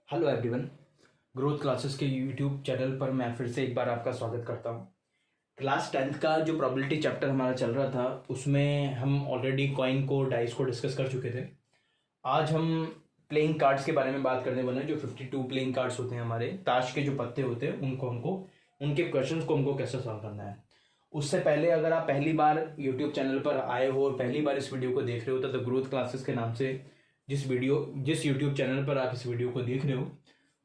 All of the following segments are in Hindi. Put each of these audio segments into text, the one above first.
Hello everyone. ग्रोथ क्लासेस के यूट्यूब चैनल पर मैं फिर से एक बार आपका स्वागत करता हूं। क्लास 10th का जो प्रोबेबिलिटी चैप्टर हमारा चल रहा था उसमें हम ऑलरेडी कॉइन को डाइस को डिस्कस कर चुके थे। आज हम प्लेइंग कार्ड्स के बारे में बात करने वाले हैं। जो 52 प्लेइंग कार्ड्स होते हैं हमारे ताश के जो पत्ते होते हैं हमको उनके क्वेश्चंस को हमको कैसे सॉल्व करना है। उससे पहले अगर आप पहली बार यूट्यूब चैनल पर आए हो और पहली बार इस वीडियो को देख रहे हो तो ग्रोथ क्लासेस के नाम से जिस यूट्यूब चैनल पर आप इस वीडियो को देख रहे हो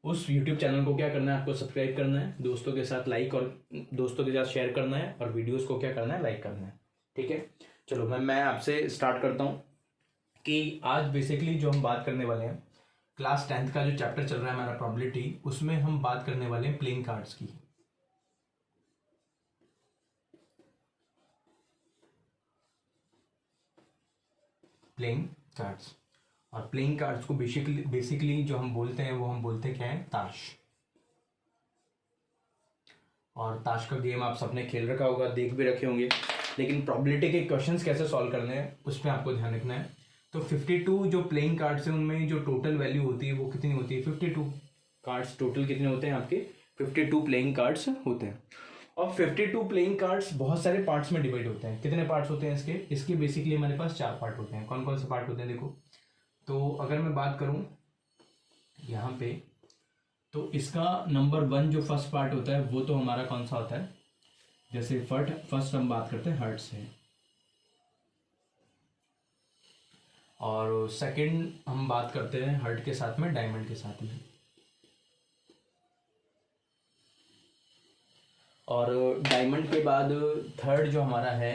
उस यूट्यूब चैनल को क्या करना है, आपको सब्सक्राइब करना है, दोस्तों के साथ लाइक और दोस्तों के साथ शेयर करना है और वीडियोस को क्या करना है, लाइक करना है। ठीक है, चलो मैं आपसे स्टार्ट करता हूँ कि आज बेसिकली जो हम बात करने वाले हैं क्लास 10th का जो चैप्टर चल रहा है हमारा प्रोबेबिलिटी, उसमें हम बात करने वाले हैं प्लेइंग कार्ड्स की। प्लेइंग कार्ड्स और प्लेइंग कार्ड्स को बेसिकली जो हम बोलते हैं वो हम बोलते हैं क्या है, ताश। और ताश का गेम आप सबने खेल रखा होगा, देख भी रखे होंगे, लेकिन प्रोबेबिलिटी के क्वेश्चंस कैसे सॉल्व करने हैं उस पर आपको ध्यान रखना है। तो 52 जो प्लेइंग कार्ड्स हैं उनमें जो टोटल वैल्यू होती है वो कितनी होती है, 52 कार्ड्स टोटल कितने होते हैं आपके, 52 प्लेइंग कार्ड्स होते हैं। और 52 प्लेइंग कार्ड्स बहुत सारे पार्ट्स में डिवाइड होते हैं। कितने पार्ट्स होते हैं इसके बेसिकली हमारे पास 4 पार्ट होते हैं। कौन कौन से पार्ट होते हैं देखो, तो अगर मैं बात करूं यहाँ पे तो इसका नंबर 1 जो फर्स्ट पार्ट होता है वो तो हमारा कौन सा होता है, जैसे फर्स्ट हम बात करते हैं हार्ट से, और सेकंड हम बात करते हैं हार्ट के साथ में डायमंड के साथ में, और डायमंड के बाद थर्ड जो हमारा है,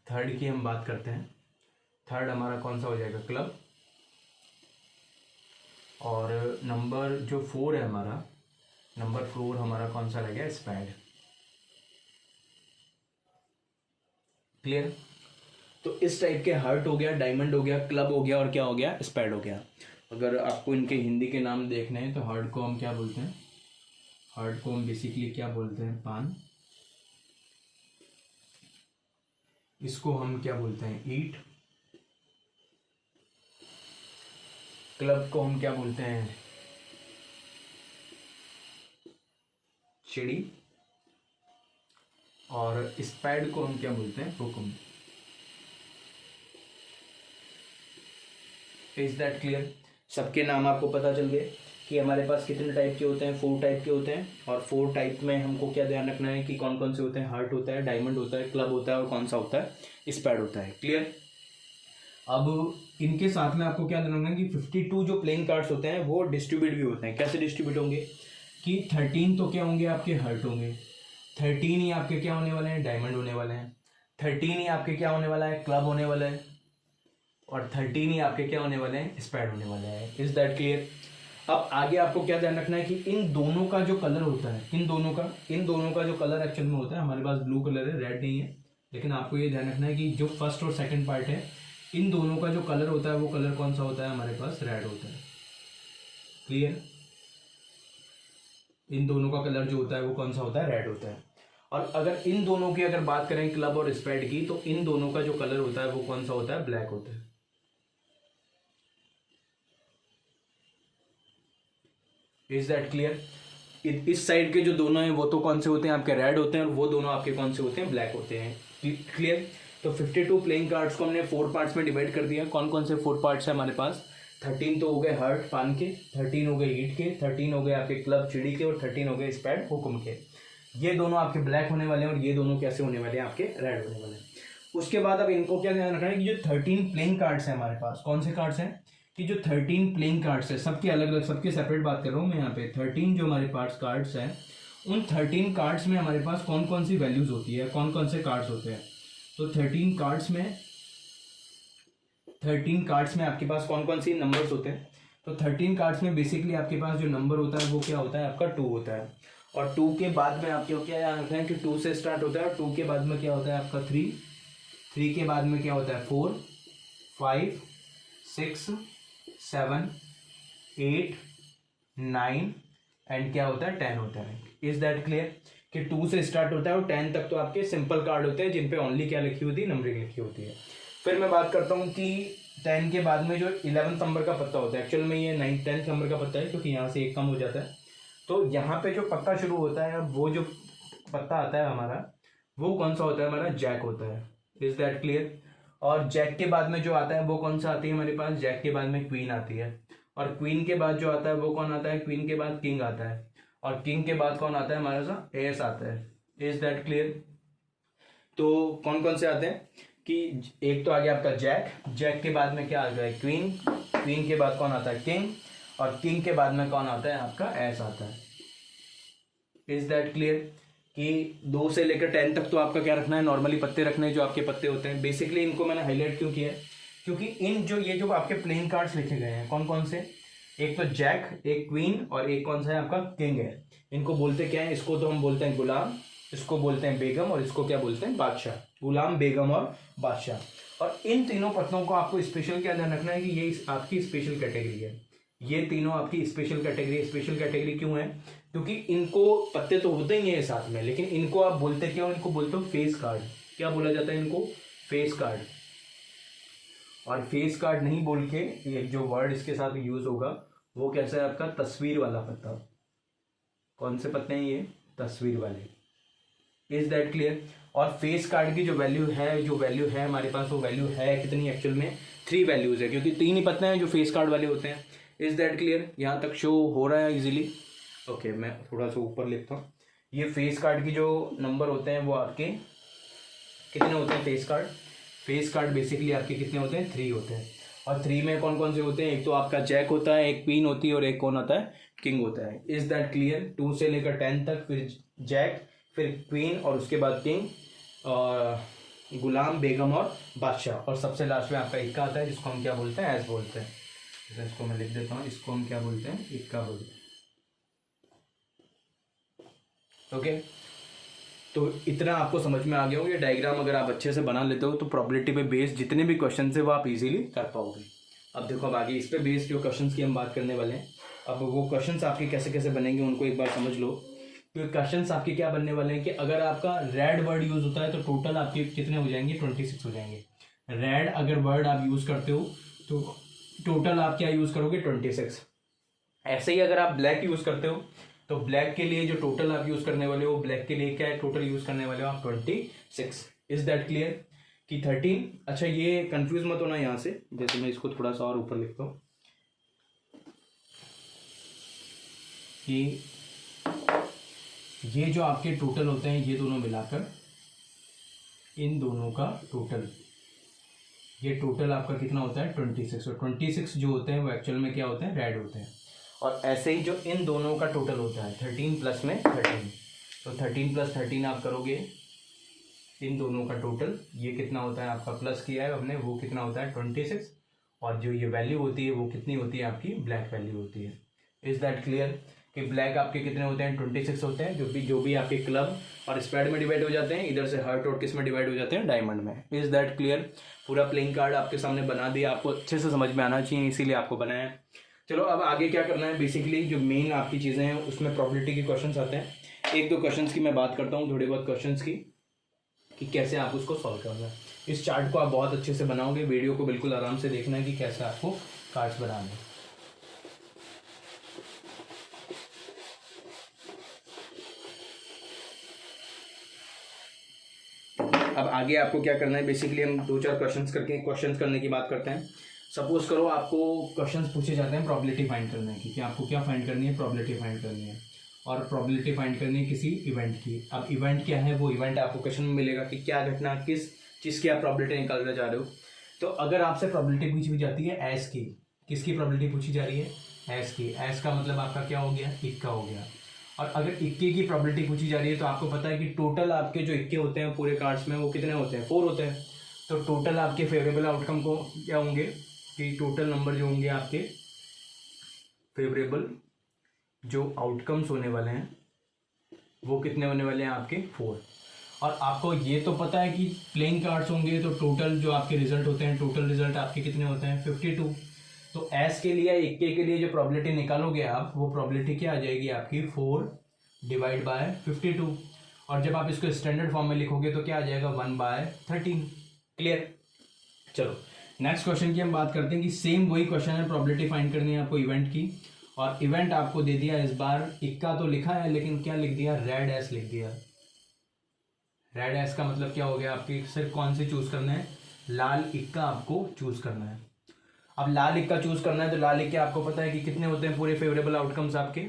थर्ड की हम बात करते हैं, थर्ड हमारा कौन सा हो जाएगा, क्लब। और नंबर जो 4 है हमारा, नंबर 4 हमारा कौन सा रहेगा, स्पैड। क्लियर। तो इस टाइप के हार्ट हो गया, डायमंड हो गया, क्लब हो गया और क्या हो गया, स्पैड हो गया। अगर आपको इनके हिंदी के नाम देखने हैं तो हार्ट को हम क्या बोलते हैं, हार्ट को हम बेसिकली क्या बोलते हैं, पान। इसको हम क्या बोलते हैं, ईट। क्लब को हम क्या बोलते हैं, चिड़ी। और स्पैड को हम क्या बोलते हैं, हुक्म। Is that clear. सबके नाम आपको पता चल गए कि हमारे पास कितने टाइप के होते हैं, 4 टाइप के होते हैं। और 4 टाइप में हमको क्या ध्यान रखना है कि कौन कौन से होते हैं, हार्ट होता है, डायमंड होता है, क्लब होता है और कौन सा होता है, स्पैड होता है। क्लियर। अब इनके साथ में आपको क्या ध्यान रखना है कि 52 जो प्लेइंग कार्ड्स होते हैं वो डिस्ट्रीब्यूट भी होते हैं। कैसे डिस्ट्रीब्यूट होंगे कि 13 तो क्या होंगे, आपके हार्ट होंगे, 13 ही आपके क्या होने वाले हैं, डायमंड होने वाले हैं, 13 ही आपके क्या होने वाला है, क्लब होने वाला है, और 13 ही आपके क्या होने वाले हैं, स्पैड होने वाले हैं। Is that clear. अब आगे आपको क्या ध्यान रखना है कि इन दोनों का जो कलर होता है, इन दोनों का जो कलर एक्चुअल में होता है, हमारे पास ब्लू कलर है, रेड नहीं है, लेकिन आपको ये ध्यान रखना है कि जो फर्स्ट और सेकंड पार्ट है इन दोनों का जो कलर होता है वो कलर कौन सा होता है, हमारे पास रेड होता है। क्लियर। इन दोनों का कलर जो होता है वो कौन सा होता है, रेड होता है। और अगर इन दोनों की अगर बात करें क्लब और स्पैड की, तो इन दोनों का जो कलर होता है वो कौन सा होता है, ब्लैक होता है। Is that clear. इस साइड के जो दोनों हैं वो तो कौन से होते हैं, आपके रेड होते हैं, और वो दोनों आपके कौन से होते हैं, ब्लैक होते हैं। क्लियर। तो 52 प्लेइंग कार्ड्स को हमने 4 पार्ट्स में डिवाइड कर दिया। कौन कौन से 4 पार्ट्स हैं हमारे पास, 13 तो हो गए हार्ट पान के, 13 हो गए ईट के, 13 हो गए आपके क्लब चिड़ी के, और 13 हो गए स्पैड हुक्म के। ये दोनों आपके ब्लैक होने वाले हैं और ये दोनों कैसे होने वाले हैं, आपके रेड होने वाले हैं। उसके बाद अब इनको क्या ध्यान रखना है कि जो 13 प्लेइंग कार्ड्स हैं हमारे पास, कौन से कार्ड्स हैं कि जो 13 प्लेइंग कार्ड्स है, सबके अलग अलग, सबके सेपरेट बात कर रहा हूँ मैं यहाँ पे। 13 जो हमारे पास कार्ड्स हैं उन 13 कार्ड्स में हमारे पास कौन कौन सी वैल्यूज होती है, कौन कौन से कार्ड्स होते हैं। तो 13 कार्ड्स में आपके पास कौन कौन सी नंबर्स होते हैं। तो 13 कार्ड्स में बेसिकली आपके पास जो नंबर होता है वो क्या होता है, आपका 2 होता है। और 2 के बाद में आपको क्या याद रखना है कि 2 से स्टार्ट होता है, और 2 के बाद में क्या होता है आपका 3, 3 के बाद में क्या होता है 4, 5, 6, 7, 8, 9 एंड क्या होता है 10 होता है। इज दैट क्लियर कि 2 से स्टार्ट होता है और 10 तक तो आपके सिंपल कार्ड होते हैं जिन पे ओनली क्या लिखी होती है, नंबरिंग लिखी होती है। फिर मैं बात करता हूँ कि 10 के बाद में जो 11 नंबर का पत्ता होता है, एक्चुअल में ये 10 नंबर का पत्ता है क्योंकि यहाँ से एक कम हो जाता है। तो यहाँ पे जो पत्ता शुरू होता है, वो जो पत्ता आता है हमारा, वो कौन सा होता है? हमारा जैक होता है। Is that clear? और जैक के बाद में जो आता है वो कौन सा आती है हमारे पास? जैक के बाद में क्वीन आती है। और क्वीन के बाद जो आता है वो कौन आता है? क्वीन के बाद किंग आता है। और किंग के बाद कौन आता है हमारा सा? एस आता है। Is that clear? तो कौन कौन से आते हैं कि एक तो आ गया आपका जैक, जैक के बाद में क्या आ गया? क्वीन, क्वीन के बाद कौन आता है? किंग, और किंग के बाद में कौन आता है? आपका एस आता है। Is that clear? कि 2 से लेकर 10 तक तो आपका क्या रखना है? नॉर्मली पत्ते रखने हैं जो आपके पत्ते होते हैं। बेसिकली इनको मैंने हाईलाइट क्यों किया है? क्योंकि इन जो ये जो आपके प्लेइंग कार्ड्स लिखे गए हैं, कौन कौन से? एक तो जैक, एक क्वीन, और एक कौन सा है आपका? किंग है। इनको बोलते क्या है? इसको तो हम बोलते हैं गुलाम, इसको बोलते हैं बेगम, और इसको क्या बोलते हैं? बादशाह। गुलाम, बेगम और बादशाह। और इन तीनों पत्तों को आपको स्पेशल क्या ध्यान रखना है कि ये आपकी स्पेशल कैटेगरी है। ये तीनों आपकी स्पेशल कैटेगरी। स्पेशल कैटेगरी क्यों है? क्योंकि इनको पत्ते तो होते ही हैं साथ में, लेकिन इनको आप बोलते क्या हो? इनको बोलते हो फेस कार्ड। क्या बोला जाता है इनको? Face card. और फेस कार्ड नहीं बोल के एक जो वर्ड इसके साथ यूज होगा वो कैसा है आपका? तस्वीर वाला पत्ता। कौन से पत्ते हैं ये? तस्वीर वाले। Is that clear? और फेस कार्ड की जो वैल्यू है हमारे पास, वो वैल्यू है कितनी? एक्चुअल में 3 वैल्यूज है, क्योंकि 3 ही पत्ते हैं जो फेस कार्ड वाले होते हैं। Is that clear? यहाँ तक शो हो रहा है इजीली? ओके, मैं थोड़ा सा ऊपर लिखता हूँ। ये फेस कार्ड की जो नंबर होते हैं वो आपके कितने होते हैं? फेस कार्ड बेसिकली आपके कितने होते हैं? 3 होते हैं। और 3 में कौन कौन से होते हैं? एक तो आपका जैक होता है, एक क्वीन होती है, और एक कौन होता है? किंग होता है। Is that clear? 2 से लेकर 10 तक, फिर जैक, फिर क्वीन, और उसके बाद किंग, और गुलाम, बेगम और बादशाह, और सबसे लास्ट में आपका इक्का आता है, जिसको हम क्या बोलते हैं? एस बोलते हैं। इसको मैं लिख देता हूँ, इसको हम क्या बोलते हैं? इक्का बोलते हैं। ओके, तो इतना आपको समझ में आ गया हो। ये डायग्राम अगर आप अच्छे से बना लेते हो तो प्रोबेबिलिटी पे बेस्ड जितने भी क्वेश्चन है वो आप इजीली कर पाओगे। अब देखो, अब आगे इस पे बेस्ड जो क्वेश्चंस की हम बात करने वाले हैं, अब वो क्वेश्चंस आपके कैसे कैसे बनेंगे उनको एक बार समझ लो। क्योंकि क्वेश्चंस आपके क्या बनने वाले हैं कि अगर आपका रेड वर्ड यूज होता है तो टोटल आपके कितने हो जाएंगे? 26 हो जाएंगे। रेड अगर वर्ड आप यूज करते हो तो टोटल आप क्या यूज करोगे? 26। ऐसे ही अगर आप ब्लैक यूज करते हो तो ब्लैक के लिए जो टोटल आप यूज करने वाले हो, ब्लैक के लिए क्या है? टोटल यूज करने वाले हो आप 26। Is that clear? कि 13। अच्छा, ये कंफ्यूज मत होना यहाँ से, जैसे मैं इसको थोड़ा सा और ऊपर लिखता हूँ कि ये जो आपके टोटल होते हैं, ये दोनों मिलाकर इन दोनों का टोटल, ये टोटल आपका कितना होता है? 26। और 26 जो होते हैं वो एक्चुअल में क्या होते हैं? रेड होते हैं। और ऐसे ही जो इन दोनों का टोटल होता है 13 प्लस में 13, तो 13 प्लस 13 आप करोगे, इन दोनों का टोटल ये कितना होता है? आपका प्लस किया है हमने, वो कितना होता है? 26। और जो ये वैल्यू होती है वो कितनी होती है? आपकी ब्लैक वैल्यू होती है। Is that clear? कि ब्लैक आपके कितने होते हैं? 26 होते हैं, जो भी आपके क्लब और स्प्रेड में डिवाइड हो जाते हैं, इधर से हर्ट और किस में डिवाइड हो जाते हैं? डायमंड में। Is that clear? पूरा प्लेइंग कार्ड आपके सामने बना दिया, आपको अच्छे से समझ में आना चाहिए, इसीलिए आपको बनाया है। चलो, अब आगे क्या करना है? बेसिकली जो मेन आपकी चीज़ें हैं उसमें प्रोबेबिलिटी के क्वेश्चंस आते हैं। एक दो क्वेश्चंस की मैं बात करता हूँ, थोड़े बहुत क्वेश्चंस की, कि कैसे आप उसको सॉल्व करना है। इस चार्ट को आप बहुत अच्छे से बनाओगे, वीडियो को बिल्कुल आराम से देखना है कि कैसे आपको कार्ड्स बनाने हैं। अब आगे आपको क्या करना है? बेसिकली हम 2-4 क्वेश्चंस करने की बात करते हैं। सपोज करो आपको क्वेश्चंस पूछे जाते हैं प्रोबेबिलिटी फाइंड करने की, कि आपको क्या फाइंड करनी है? प्रोबेबिलिटी फाइंड करनी है, और प्रोबेबिलिटी फाइंड करनी है किसी इवेंट की। अब इवेंट क्या है? वो इवेंट आपको क्वेश्चन में मिलेगा कि क्या घटना, किस चीज़ की आप प्रोबेबिलिटी निकालने जा रहे हो। तो अगर आपसे प्रोबेबिलिटी पूछी जाती है एस की, किसकी प्रोबेबिलिटी पूछी जा रही है? एस की। एस का मतलब आपका क्या हो गया? इक्का हो गया। और अगर इक्के की प्रोबेबिलिटी पूछी जा रही है तो आपको पता है कि टोटल आपके जो इक्के होते हैं पूरे कार्ड्स में वो कितने होते हैं? 4 होते हैं। तो टोटल आपके फेवरेबल आउटकम को क्या होंगे कि टोटल नंबर जो होंगे आपके फेवरेबल जो आउटकम्स होने वाले हैं वो कितने होने वाले हैं? आपके 4। और आपको ये तो पता है कि प्लेइंग कार्ड्स होंगे तो टोटल जो आपके रिजल्ट होते हैं, टोटल रिजल्ट आपके कितने होते हैं? 52। तो एस के लिए, इक्के के लिए जो प्रोबेबिलिटी निकालोगे आप, वो प्रोबेबिलिटी क्या आ जाएगी आपकी? 4 डिवाइड बाय 52। और जब आप इसको स्टैंडर्ड फॉर्म में लिखोगे तो क्या आ जाएगा? 1/13। क्लियर? चलो, नेक्स्ट क्वेश्चन की हम बात करते हैं कि सेम वही क्वेश्चन है, प्रोबेबिलिटी फाइंड करनी है आपको इवेंट की, और इवेंट आपको दे दिया इस बार इक्का तो लिखा है लेकिन क्या लिख दिया, रेड एस लिख दिया। रेड एस का मतलब क्या हो गया, आपकी सिर्फ कौन से चूज करना है, लाल इक्का आपको चूज करना है। अब लाल इक्का चूज करना है तो लाल इक्का आपको पता है कि कितने होते हैं पूरे फेवरेबल आउटकम्स, आपके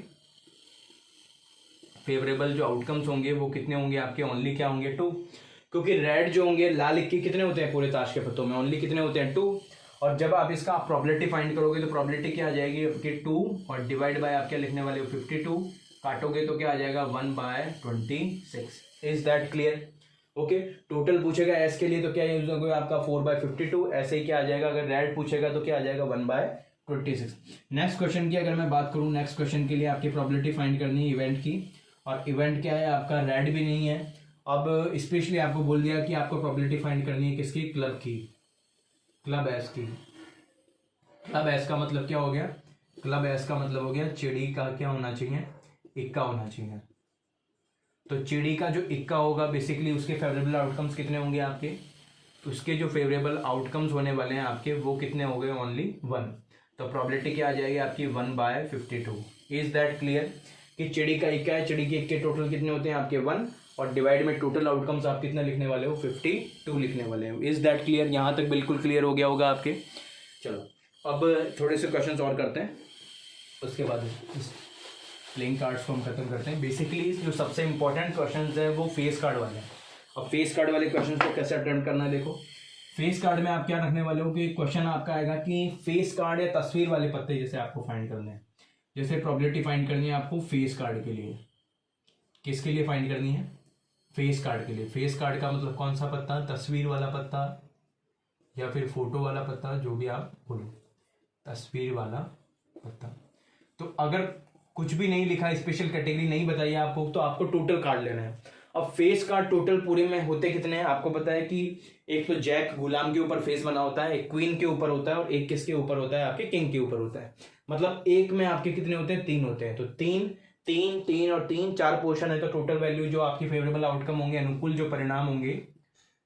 फेवरेबल जो आउटकम्स होंगे वो कितने होंगे आपके, ओनली क्या होंगे 2, क्योंकि रेड जो होंगे लाल इक्के कितने होते हैं पूरे ताश के पत्तों में, ओनली कितने होते हैं 2। और जब आप इसका प्रोबेबिलिटी फाइंड करोगे तो प्रोबेबिलिटी क्या आ जाएगी आपकी 2, और डिवाइड बाय आप क्या लिखने वाले हो 52, काटोगे तो क्या आ जाएगा 1/26। Is that clear? Okay, total पूछेगा एस के लिए तो क्या यूज होगा आपका 4/52, ऐसे ही क्या आ जाएगा, अगर रेड पूछेगा तो क्या आ जाएगा 1/26। नेक्स्ट क्वेश्चन की अगर मैं बात करूं, नेक्स्ट क्वेश्चन के लिए आपकी प्रोबेबिलिटी फाइंड करनी है इवेंट की, और इवेंट क्या है आपका, रेड भी नहीं है। अब स्पेशली आपको बोल दिया कि आपको प्रोबेबिलिटी फाइंड करनी है किसकी, क्लब की, क्लब एस की। क्लब एस का मतलब क्या हो गया, क्लब एस का मतलब हो गया चिड़ी का क्या होना चाहिए, इक्का होना चाहिए। तो चिड़ी का जो इक्का होगा बेसिकली उसके फेवरेबल आउटकम्स कितने होंगे आपके, उसके जो फेवरेबल आउटकम्स होने वाले हैं आपके वो कितने हो गए, ओनली 1। तो प्रोबेबिलिटी क्या आ जाएगी आपकी 1/52। इज दैट क्लियर कि चिड़ी का इक्का है, चिड़ी के इक्के टोटल कितने होते हैं आपके 1, और डिवाइड में टोटल आउटकम्स आप कितना लिखने वाले हो 52 लिखने वाले हो। Is that clear? यहाँ तक बिल्कुल क्लियर हो गया होगा आपके। चलो अब थोड़े से क्वेश्चंस और करते हैं, उसके बाद प्लेइंग कार्ड्स को हम खत्म करते हैं। बेसिकली जो सबसे इंपॉर्टेंट क्वेश्चंस है वो फेस कार्ड वाले हैं। अब फेस कार्ड वाले क्वेश्चंस को कैसे अटेम्प्ट करना है, देखो फेस कार्ड में आप क्या रखने वाले हो कि क्वेश्चन आपका आएगा कि फेस कार्ड या तस्वीर वाले पत्ते जैसे आपको फाइंड करने हैं, जैसे प्रोबेबिलिटी फाइंड करनी है आपको फेस कार्ड के लिए। किसके लिए फाइंड करनी है, फेस कार्ड के लिए। फेस कार्ड का मतलब कौन सा पत्ता, तस्वीर वाला पत्ता या फिर फोटो वाला पत्ता, जो भी आप बोलो, तस्वीर वाला पत्ता। तो अगर कुछ भी नहीं लिखा, स्पेशल कैटेगरी नहीं बताइए आपको, तो आपको टोटल कार्ड लेना है। अब फेस कार्ड टोटल पूरे में होते कितने हैं आपको पता है कि एक तो जैक गुलाम के ऊपर फेस बना होता है, एक क्वीन के ऊपर होता है, और एक किसके ऊपर होता है, आपके किंग के ऊपर होता है। मतलब एक में आपके कितने होते हैं, 3 होते हैं। तो 3 3 3 और 3 4 पोर्शन है, तो टोटल वैल्यू जो आपकी फेवरेबल आउटकम होंगे, अनुकूल जो परिणाम होंगे,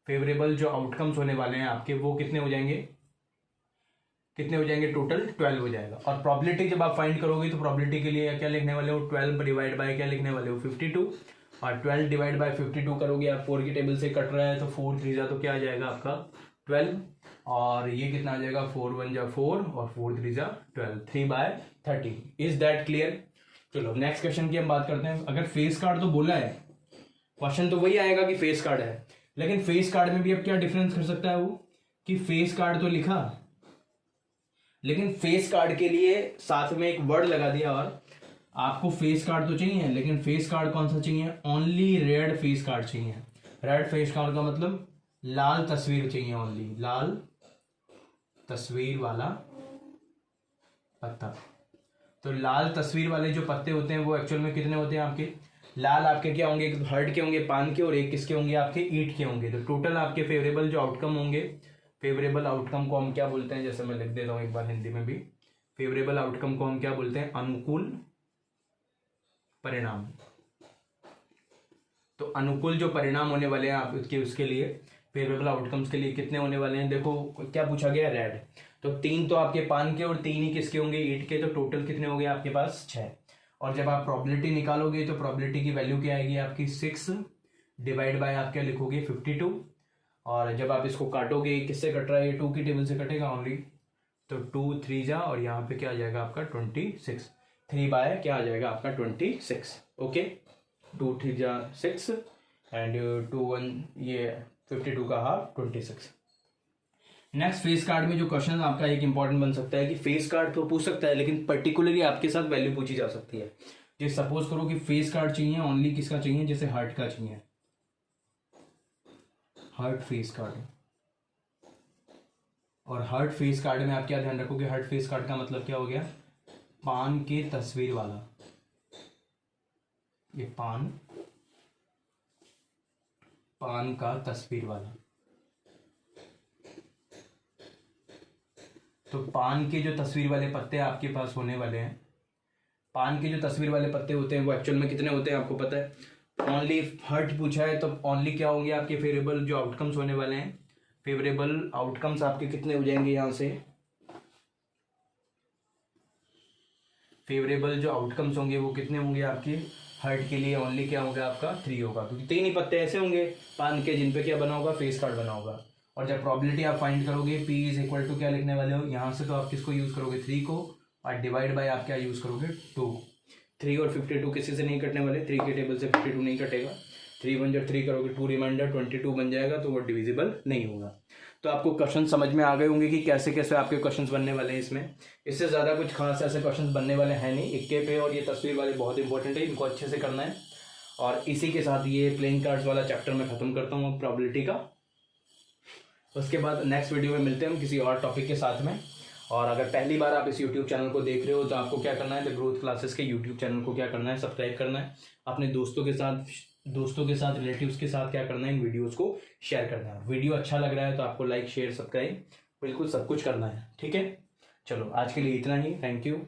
फेवरेबल जो आउटकम्स होने वाले हैं आपके, वो कितने हो जाएंगे, कितने हो जाएंगे, टोटल 12 हो जाएगा। और प्रोबेबिलिटी जब आप फाइंड करोगे तो प्रोबेबिलिटी के लिए क्या लिखने वाले हो, 12 डिवाइड बाय क्या लिखने वाले हो 52, और 12 डिवाइड बाय 52 करोगे आप, 4 की टेबल से कट रहा है तो 4 3 जा तो क्या आ जाएगा आपका 12, और ये कितना आ जाएगा 4 1 जा 4 और 4 3 जा 12, 3/30। Is that clear? चलो नेक्स्ट क्वेश्चन की हम बात करते हैं। अगर फेस कार्ड तो बोला है, क्वेश्चन तो वही आएगा कि फेस कार्ड है, लेकिन फेस कार्ड में भी अब क्या डिफरेंस कर सकता है वो, कि फेस कार्ड तो लिखा, लेकिन फेस कार्ड के लिए साथ में एक वर्ड लगा दिया, और आपको फेस कार्ड तो चाहिए लेकिन फेस कार्ड कौन सा चाहिए, ओनली रेड फेस कार्ड चाहिए। रेड फेस कार्ड का मतलब लाल तस्वीर चाहिए, ओनली लाल तस्वीर वाला पत्ता। तो लाल तस्वीर वाले जो पत्ते होते हैं वो एक्चुअल में कितने होते हैं आपके, लाल आपके क्या होंगे, एक हर्ट के होंगे, पान के, और एक किसके होंगे आपके, ईंट के होंगे। तो टोटल आपके फेवरेबल जो आउटकम होंगे, फेवरेबल आउटकम को हम क्या बोलते हैं, जैसे मैं लिख देता हूं एक बार हिंदी में भी, फेवरेबल आउटकम को हम क्या बोलते हैं, अनुकूल परिणाम। तो अनुकूल जो परिणाम होने वाले हैं आप उसके लिए, फेवरेबल आउटकम्स के लिए कितने होने वाले हैं, देखो क्या पूछा गया, रेड। तो 3 तो आपके पान के और 3 ही किसके होंगे, ईंट के। तो टोटल कितने हो गए आपके पास 6। और जब आप प्रोबेबिलिटी निकालोगे तो प्रोबेबिलिटी की वैल्यू क्या आएगी आपकी 6 डिवाइड बाय आप क्या लिखोगे 52, और जब आप इसको काटोगे, किससे कट रहा है, ये 2 की टेबल से कटेगा ओनली, तो 2 3 जा, और यहाँ पे क्या आ जाएगा आपका 26, 3 बाय क्या आ जाएगा आपका 26। ओके, 2 3 जा 6 एंड 2 1 ये 52 का हाफ 26। नेक्स्ट फेस कार्ड में जो क्वेश्चन आपका एक इंपॉर्टेंट बन सकता है कि फेस कार्ड तो पूछ सकता है, लेकिन पर्टिकुलरली आपके साथ वैल्यू पूछी जा सकती है। जैसे सपोज करो कि फेस कार्ड चाहिए, ओनली किसका चाहिए, जैसे हार्ट का चाहिए, हार्ट फेस कार्ड। और हार्ट फेस कार्ड में आप क्या ध्यान रखोगे, हार्ट फेस कार्ड का मतलब क्या हो गया, पान की तस्वीर वाला, ये पान का तस्वीर वाला। तो पान के जो तस्वीर वाले पत्ते आपके पास होने वाले हैं, पान के जो तस्वीर वाले पत्ते होते हैं वो एक्चुअल में कितने होते हैं आपको पता है, ओनली हर्ट पूछा है तो ओनली क्या होंगे आपके फेवरेबल जो आउटकम्स होने वाले हैं, फेवरेबल आउटकम्स आपके कितने हो जाएंगे यहाँ से, फेवरेबल जो आउटकम्स होंगे वो कितने होंगे आपके, हर्ट के लिए ओनली क्या होगा आपका 3 होगा, क्योंकि 3 ही पत्ते ऐसे होंगे पान के जिन पे क्या बना होगा, फेस कार्ड बना होगा। और जब प्रॉबिलिटी आप फाइंड करोगे P इज इक्वल टू क्या लिखने वाले हो, यहाँ से तो आप किसको यूज़ करोगे 3 को, और डिवाइड बाय आप क्या यूज़ करोगे 2। 3 और 52 किसी से नहीं कटने वाले, 3 के टेबल से 52 नहीं कटेगा, 3 1 जब 3 करोगे 2 रिमाइंडर 22 बन जाएगा, तो वो डिविजिबल नहीं होगा। तो आपको क्वेश्चन समझ में आ गए होंगे कि कैसे कैसे आपके क्वेश्चंस बनने वाले हैं। इसमें इससे ज़्यादा कुछ खास ऐसे क्वेश्चंस बनने वाले हैं नहीं। इक्के पे और ये तस्वीर वाले बहुत इंपॉर्टेंट है, इनको अच्छे से करना है। और इसी के साथ ये प्लेइंग कार्ड्स वाला चैप्टर मैं ख़त्म करता हूँ प्रोबेबिलिटी का। उसके बाद नेक्स्ट वीडियो में मिलते हैं हम किसी और टॉपिक के साथ में। और अगर पहली बार आप इस यूट्यूब चैनल को देख रहे हो तो आपको क्या करना है, द ग्रोथ क्लासेस के यूट्यूब चैनल को क्या करना है, सब्सक्राइब करना है। अपने दोस्तों के साथ रिलेटिव्स के साथ क्या करना है, इन वीडियोस को शेयर करना है। वीडियो अच्छा लग रहा है तो आपको लाइक शेयर सब्सक्राइब बिल्कुल सब कुछ करना है, ठीक है। चलो आज के लिए इतना ही, थैंक यू।